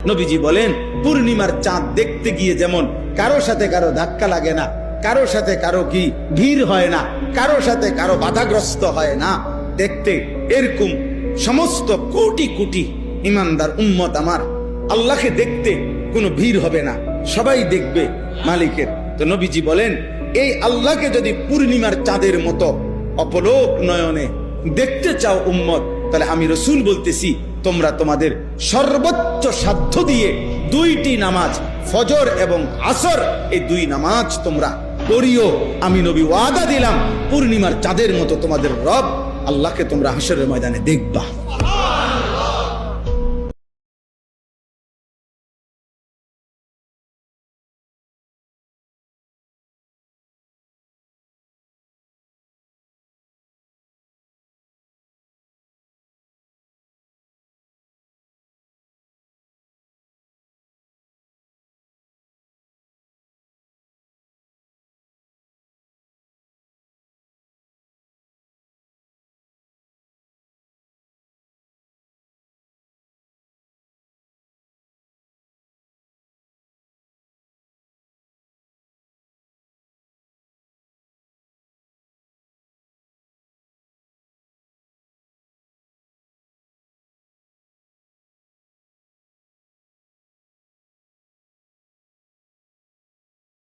নবীজি বলেন পূর্ণিমার চাঁদ দেখতে গিয়ে যেমন কারো সাথে কারো ধাক্কা লাগে না, কারো সাথে কারো কি ভিড় হয় না, কারো সাথে কারো বাধাগ্রস্ত হয় না, দেখতে এরকম সমস্ত কোটি কোটি ইমানদার উম্মত আমার আল্লাহকে দেখতে কোনো ভিড় হবে না, সবাই দেখবে মালিকের। তো নবীজি বলেন এই আল্লাহকে যদি পূর্ণিমার চাঁদের মতো অপলোক নয়নে দেখতে চাও উম্মত, তাহলে আমি রসুল বলতেছি তোমরা তোমাদের সর্বোচ্চ সাধ্য দিয়ে দুইটি নামাজ ফজর এবং আসর, এই দুই নামাজ তোমরা পড়িও। আমি নবী ওয়াদা দিলাম পূর্ণিমার চাঁদের মতো তোমাদের রব আল্লাহকে তোমরা হাসরের ময়দানে দেখবা।